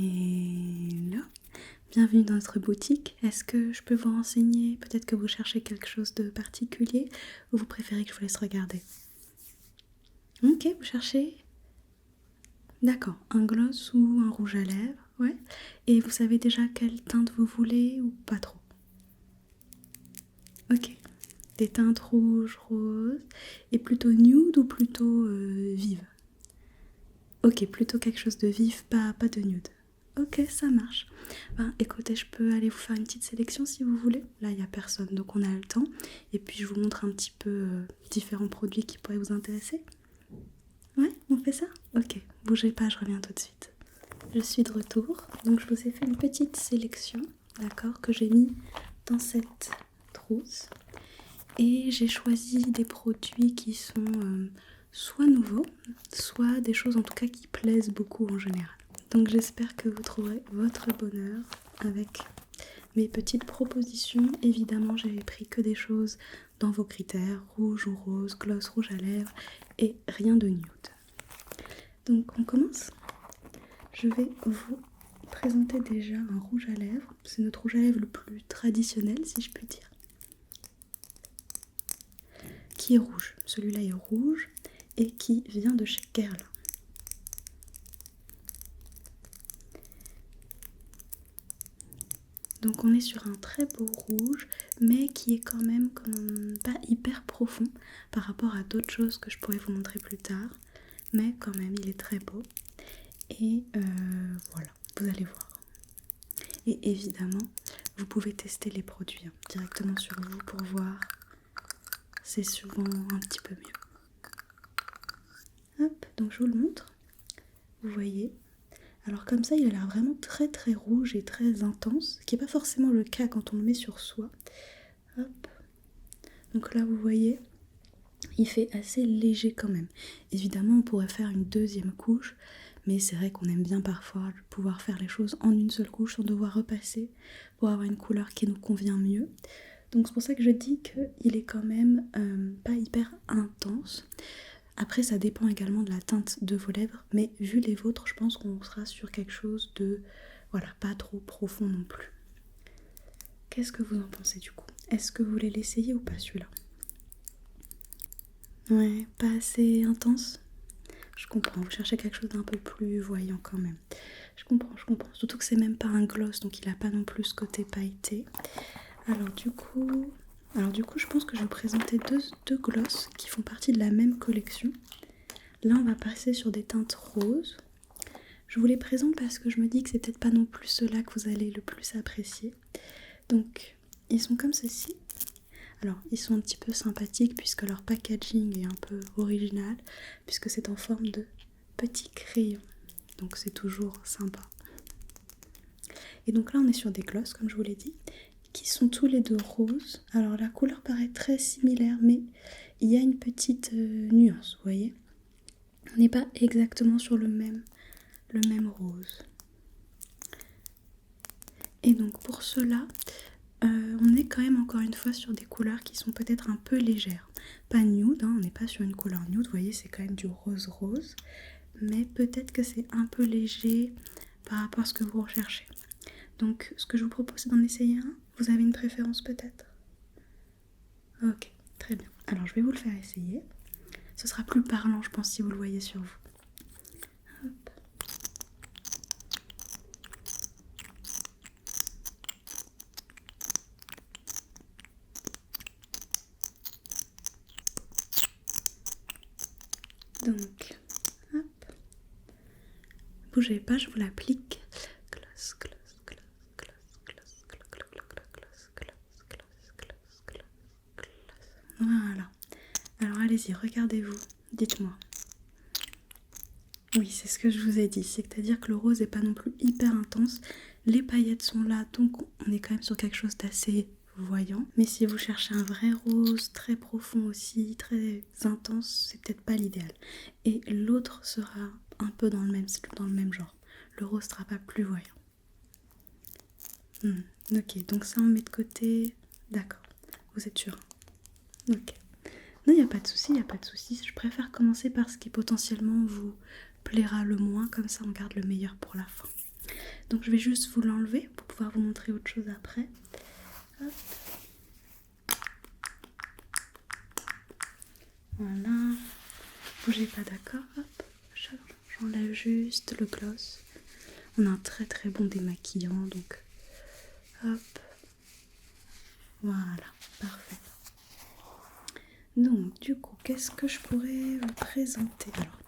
Hello, bienvenue dans notre boutique. Est-ce que je peux vous renseigner? Peut-être que vous cherchez quelque chose de particulier ou vous préférez que je vous laisse regarder? Ok, vous cherchez? D'accord, un gloss ou un rouge à lèvres, ouais. Et vous savez déjà quelle teinte vous voulez ou pas trop? Ok, des teintes rouges, roses, et plutôt nude ou plutôt vive? Ok, plutôt quelque chose de vif, pas de nude. Ok, ça marche. Ben, écoutez, je peux aller vous faire une petite sélection si vous voulez. Là, il n'y a personne, donc on a le temps. Et puis, je vous montre un petit peu différents produits qui pourraient vous intéresser. Ouais, on fait ça? Ok, bougez pas, je reviens tout de suite. Je suis de retour, donc je vous ai fait une petite sélection, d'accord, que j'ai mis dans cette trousse. Et j'ai choisi des produits qui sont soit nouveaux, soit des choses en tout cas qui plaisent beaucoup en général. Donc j'espère que vous trouverez votre bonheur avec mes petites propositions. Évidemment, j'avais pris que des choses dans vos critères, rouge ou rose, gloss rouge à lèvres et rien de nude. Donc on commence. Je vais vous présenter déjà un rouge à lèvres. C'est notre rouge à lèvres le plus traditionnel, si je puis dire. Qui est rouge. Celui-là est rouge et qui vient de chez Guerlain. Donc on est sur un très beau rouge, mais qui est quand même pas hyper profond par rapport à d'autres choses que je pourrais vous montrer plus tard. Mais quand même, il est très beau. Et voilà, vous allez voir. Et évidemment, vous pouvez tester les produits directement sur vous pour voir. C'est souvent un petit peu mieux. Hop, donc je vous le montre. Vous voyez. Alors comme ça, il a l'air vraiment très très rouge et très intense, ce qui n'est pas forcément le cas quand on le met sur soi. Hop. Donc là, vous voyez, il fait assez léger quand même. Évidemment, on pourrait faire une deuxième couche, mais c'est vrai qu'on aime bien parfois pouvoir faire les choses en une seule couche sans devoir repasser pour avoir une couleur qui nous convient mieux. Donc c'est pour ça que je dis qu'il est quand même pas hyper intense. Après, ça dépend également de la teinte de vos lèvres, mais vu les vôtres, je pense qu'on sera sur quelque chose de, voilà, pas trop profond non plus. Qu'est-ce que vous en pensez du coup? Est-ce que vous voulez l'essayer ou pas celui-là? Ouais, pas assez intense? Je comprends, vous cherchez quelque chose d'un peu plus voyant quand même. Je comprends. Surtout que c'est même pas un gloss, donc il a pas non plus ce côté pailleté. Alors du coup, je pense que je vais vous présenter deux gloss qui font partie de la même collection. Là, on va passer sur des teintes roses. Je vous les présente parce que je me dis que c'est peut-être pas non plus ceux-là que vous allez le plus apprécier. Donc, ils sont comme ceci. Alors, ils sont un petit peu sympathiques puisque leur packaging est un peu original, puisque c'est en forme de petits crayons. Donc, c'est toujours sympa. Et donc là, on est sur des glosses, comme je vous l'ai dit, qui sont tous les deux roses. Alors, la couleur paraît très similaire, mais il y a une petite nuance, vous voyez. On n'est pas exactement sur le même rose. Et donc pour cela, on est quand même encore une fois sur des couleurs qui sont peut-être un peu légères. Pas nude, on n'est pas sur une couleur nude, vous voyez, c'est quand même du rose-rose. Mais peut-être que c'est un peu léger par rapport à ce que vous recherchez. Donc ce que je vous propose, c'est d'en essayer un. Vous avez une préférence peut-être? Ok, très bien. Alors je vais vous le faire essayer. Ce sera plus parlant, je pense, si vous le voyez sur vous. Hop. Donc, hop. Bougez pas, je vous l'applique. Gloss, gloss, gloss, gloss, gloss, gloss, gloss, gloss, gloss, gloss, gloss, gloss. Voilà. Alors allez-y, regardez-vous. Dites-moi. Oui, c'est ce que je vous ai dit. C'est-à-dire que le rose n'est pas non plus hyper intense. Les paillettes sont là, donc on est quand même sur quelque chose d'assez voyant. Mais si vous cherchez un vrai rose, très profond aussi, très intense, c'est peut-être pas l'idéal. Et l'autre sera un peu dans le même genre. Le rose sera pas plus voyant. Ok, donc ça on met de côté. D'accord, vous êtes sûr? Ok. Non, il n'y a pas de souci, Je préfère commencer par ce qui potentiellement vous plaira le moins, comme ça on garde le meilleur pour la fin. Donc je vais juste vous l'enlever pour pouvoir vous montrer autre chose après. Hop. Voilà. Bougez pas, d'accord. Hop. J'enlève juste le gloss. On a un très très bon démaquillant, donc hop. Voilà, parfait. Donc du coup, qu'est-ce que je pourrais vous présenter? Alors,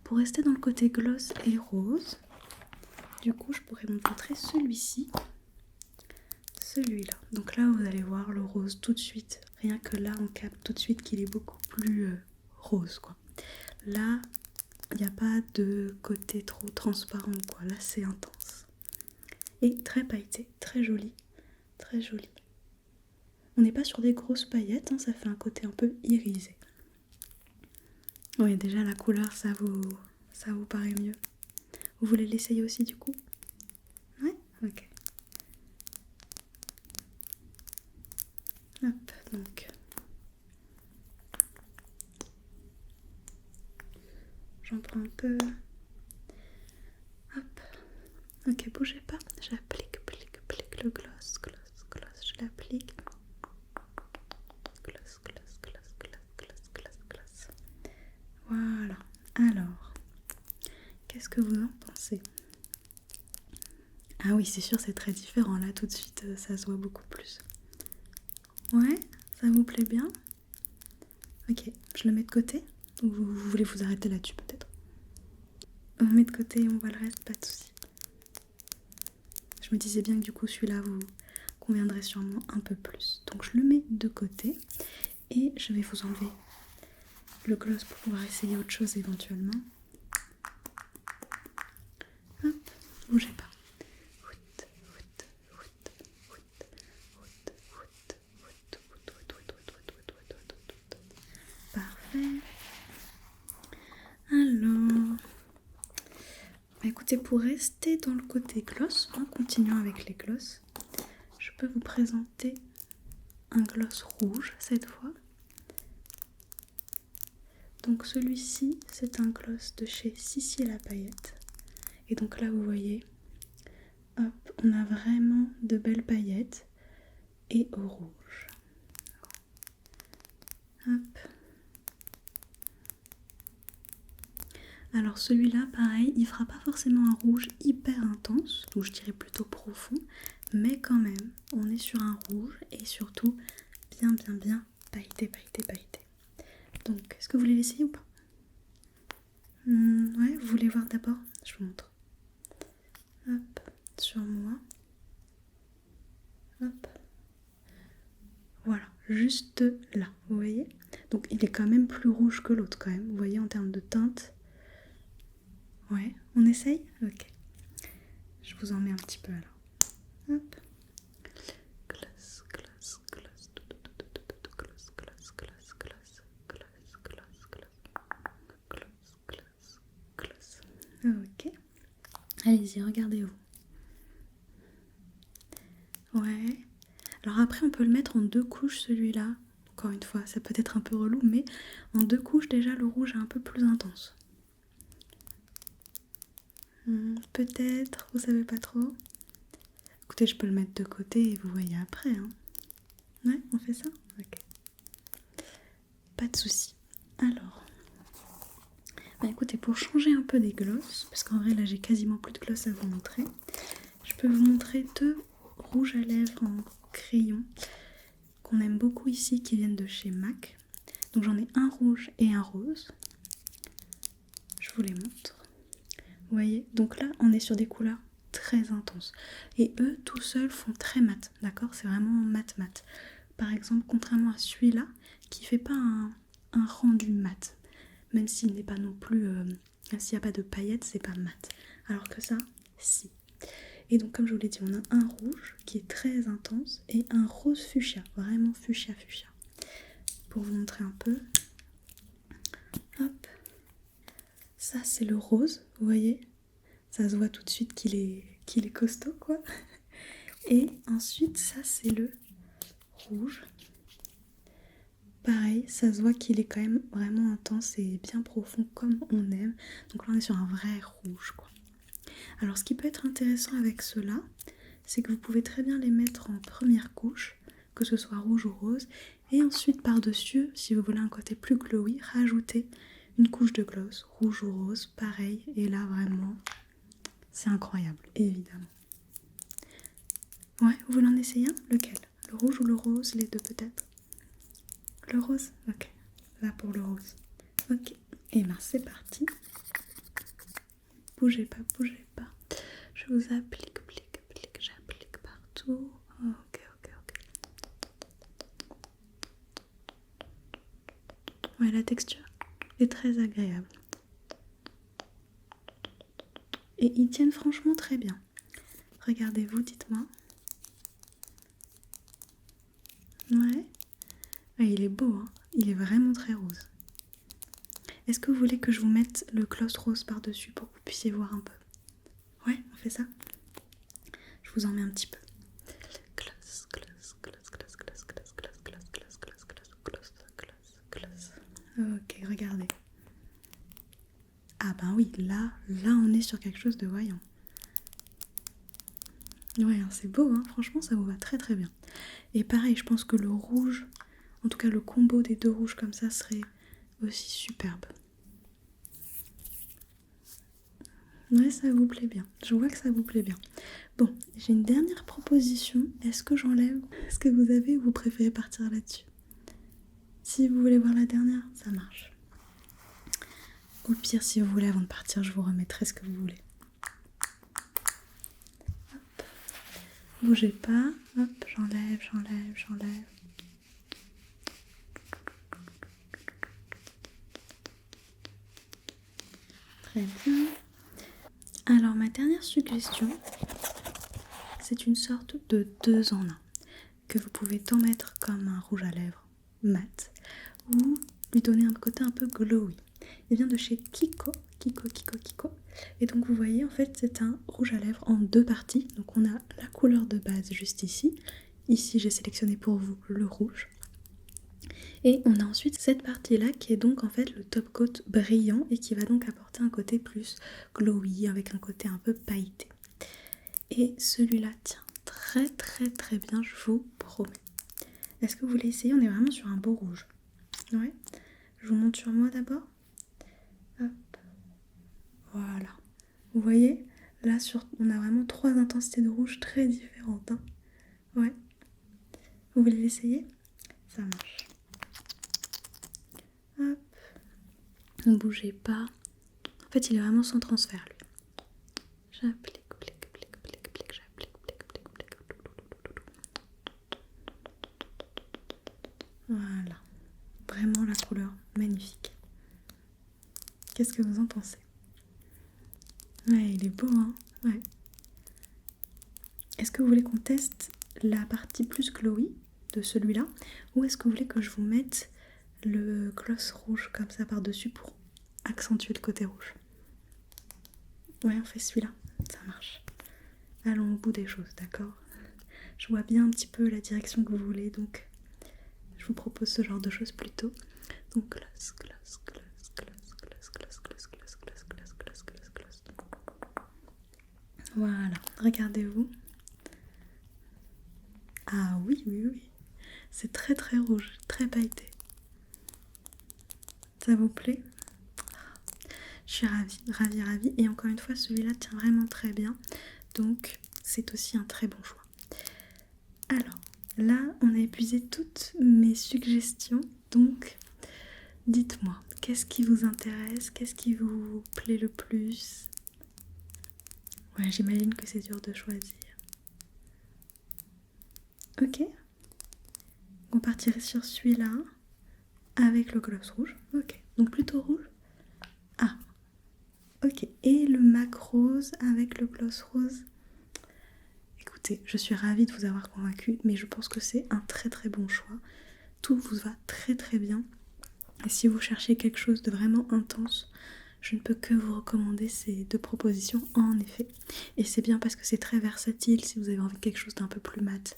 pour rester dans le côté gloss et rose, du coup je pourrais vous montrer celui-ci, celui-là. Donc là vous allez voir le rose tout de suite, rien que là on capte tout de suite qu'il est beaucoup plus rose quoi. Là il n'y a pas de côté trop transparent quoi, là c'est intense. Et très pailleté, très joli, très joli. On n'est pas sur des grosses paillettes, hein, ça fait un côté un peu irisé. Oui, déjà la couleur, ça vous paraît mieux. Vous voulez l'essayer aussi du coup? Ouais, ok. Hop, donc. J'en prends un peu. Hop. Ok, bougez pas. J'applique le gloss, je l'applique. Gloss. Voilà. Alors, qu'est-ce que vous en pensez? Ah oui, c'est sûr, c'est très différent. Là, tout de suite, ça se voit beaucoup plus. Ouais, ça vous plaît bien? Ok, je le mets de côté. Ou vous voulez vous arrêter là-dessus peut-être? On met de côté et on voit le reste, pas de soucis. Je me disais bien que du coup celui-là vous conviendrait sûrement un peu plus. Donc je le mets de côté et je vais vous enlever le gloss pour pouvoir essayer autre chose éventuellement. Hop, bougez pas. Parfait. Alors, écoutez, pour rester dans le côté gloss, en continuant avec les gloss, je peux vous présenter un gloss rouge cette fois. Donc celui-ci, c'est un gloss de chez Sissi la paillette. Et donc là, vous voyez, hop, on a vraiment de belles paillettes et au rouge. Hop. Alors celui-là, pareil, il fera pas forcément un rouge hyper intense, donc je dirais plutôt profond, mais quand même, on est sur un rouge et surtout bien pailleté. Donc, est-ce que vous voulez l'essayer ou pas? Ouais, vous voulez voir d'abord? Je vous montre. Hop, sur moi. Hop. Voilà, juste là, vous voyez? Donc il est quand même plus rouge que l'autre quand même, vous voyez en termes de teinte. Ouais, on essaye? Ok. Je vous en mets un petit peu alors. Hop. Ok. Allez-y, regardez-vous. Ouais. Alors après, on peut le mettre en 2 couches celui-là. Encore une fois, ça peut être un peu relou, mais en 2 couches déjà, le rouge est un peu plus intense. Peut-être, vous savez pas trop. Écoutez, je peux le mettre de côté et vous voyez après. Hein. Ouais, on fait ça? Ok. Pas de souci. Alors, écoutez, pour changer un peu des glosses, parce qu'en vrai là j'ai quasiment plus de gloss à vous montrer, je peux vous montrer 2 rouges à lèvres en crayon qu'on aime beaucoup ici, qui viennent de chez MAC. Donc j'en ai un rouge et un rose. Je vous les montre. Vous voyez, donc là on est sur des couleurs très intenses. Et eux tout seuls font très mat, d'accord? C'est vraiment mat. Par exemple, contrairement à celui-là, qui fait pas un rendu mat. Même s'il n'est pas non plus... s'il n'y a pas de paillettes, c'est pas mat. Alors que ça, si. Et donc comme je vous l'ai dit, on a un rouge qui est très intense et un rose fuchsia, vraiment fuchsia. Pour vous montrer un peu. Hop. Ça c'est le rose, vous voyez? Ça se voit tout de suite qu'il est costaud quoi. Et ensuite ça c'est le rouge. Pareil, ça se voit qu'il est quand même vraiment intense et bien profond comme on aime. Donc là on est sur un vrai rouge quoi. Alors ce qui peut être intéressant avec ceux-là, c'est que vous pouvez très bien les mettre en première couche, que ce soit rouge ou rose, et ensuite par-dessus, si vous voulez un côté plus glowy, rajouter une couche de gloss, rouge ou rose, pareil, et là vraiment, c'est incroyable, évidemment. Ouais, vous voulez en essayer un? Lequel? Le rouge ou le rose? Les deux peut-être? Le rose? Ok, là pour le rose. Ok, et ben c'est parti. Bougez pas, bougez pas. Je vous applique, j'applique partout. Ok. Ouais, la texture est très agréable. Et ils tiennent franchement très bien. Regardez-vous, dites-moi. Ouais. Il est beau, hein. Il est vraiment très rose. Est-ce que vous voulez que je vous mette le gloss rose par-dessus pour que vous puissiez voir un peu? Ouais, on fait ça. Je vous en mets un petit peu. Gloss. Ok, regardez. Ah ben oui, là on est sur quelque chose de voyant. Ouais, c'est beau, hein. Franchement ça vous va très très bien. Et pareil, je pense que le rouge, en tout cas le combo des deux rouges comme ça serait aussi superbe. Ouais, ça vous plaît bien. Je vois que ça vous plaît bien. Bon, j'ai une dernière proposition. Est-ce que j'enlève? Est-ce que vous avez ou vous préférez partir là-dessus? Si vous voulez voir la dernière, ça marche. Au pire, si vous voulez, avant de partir, je vous remettrai ce que vous voulez. Hop. Bougez pas. Hop, j'enlève. Très bien. Alors, ma dernière suggestion, c'est une sorte de 2 en 1 que vous pouvez tant mettre comme un rouge à lèvres mat ou lui donner un côté un peu glowy. Il vient de chez Kiko. Et donc vous voyez, en fait, c'est un rouge à lèvres en 2 parties. Donc on a la couleur de base juste ici. Ici, j'ai sélectionné pour vous le rouge. Et on a ensuite cette partie-là qui est donc en fait le top coat brillant et qui va donc apporter un côté plus glowy avec un côté un peu pailleté. Et celui-là tient très bien, je vous promets. Est-ce que vous voulez essayer? On est vraiment sur un beau rouge. Ouais. Je vous montre sur moi d'abord. Hop. Voilà. Vous voyez? Là, on a vraiment 3 intensités de rouge très différentes. Hein. Ouais. Vous voulez l'essayer? Ça marche. Hop. Ne bougez pas. En fait, il est vraiment sans transfert, lui. J'applique. Voilà. Vraiment la couleur magnifique. Qu'est-ce que vous en pensez? Ouais, il est beau, hein? Ouais. Est-ce que vous voulez qu'on teste la partie plus glowy de celui-là? Ou est-ce que vous voulez que je vous mette le gloss rouge comme ça par-dessus pour accentuer le côté rouge? Ouais, on fait celui-là. Ça marche. Allons au bout des choses, d'accord? Je vois bien un petit peu la direction que vous voulez, donc je vous propose ce genre de choses plutôt. Donc gloss. Voilà, regardez-vous. Ah oui. C'est très rouge, très pailleté. Ça vous plaît? Je suis ravie. Et encore une fois, celui-là tient vraiment très bien. Donc, c'est aussi un très bon choix. Alors, là, on a épuisé toutes mes suggestions. Donc, dites-moi, qu'est-ce qui vous intéresse? Qu'est-ce qui vous plaît le plus? Ouais, j'imagine que c'est dur de choisir. Ok. On partirait sur celui-là avec le gloss rouge. Ok. Donc plutôt rouge. Ah. Ok. Et le MAC rose avec le gloss rose. Écoutez, je suis ravie de vous avoir convaincu, mais je pense que c'est un très bon choix. Tout vous va très bien. Et si vous cherchez quelque chose de vraiment intense, je ne peux que vous recommander ces 2 propositions en effet. Et c'est bien parce que c'est très versatile si vous avez envie de quelque chose d'un peu plus mat.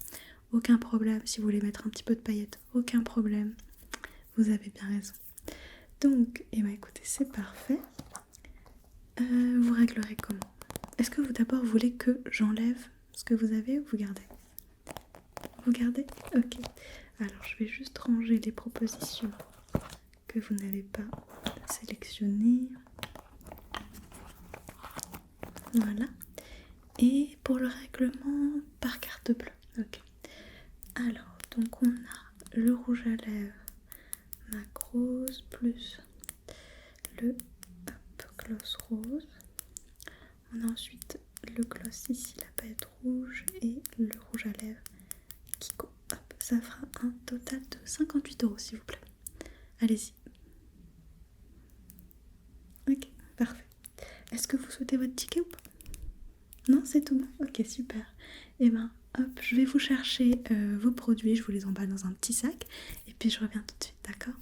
Aucun problème si vous voulez mettre un petit peu de paillettes, aucun problème. Vous avez bien raison. Donc, écoutez, c'est parfait. Vous réglerez comment? Est-ce que vous d'abord voulez que j'enlève ce que vous avez ou vous gardez? Vous gardez? Ok. Alors je vais juste ranger les propositions que vous n'avez pas sélectionnées. Voilà. Et pour le règlement par carte bleue. Ok. Alors, donc on a le rouge à lèvres MAC rose plus le gloss rose. On a ensuite le gloss ici, la palette rouge et le rouge à lèvres Kiko. Hop, ça fera un total de 58 € s'il vous plaît. Allez-y. Ok, parfait. Est-ce que vous souhaitez votre ticket ou pas? Non, c'est tout bon. Ok, super. Et ben, hop, je vais vous chercher vos produits, je vous les emballe dans un petit sac et puis je reviens tout de suite, d'accord?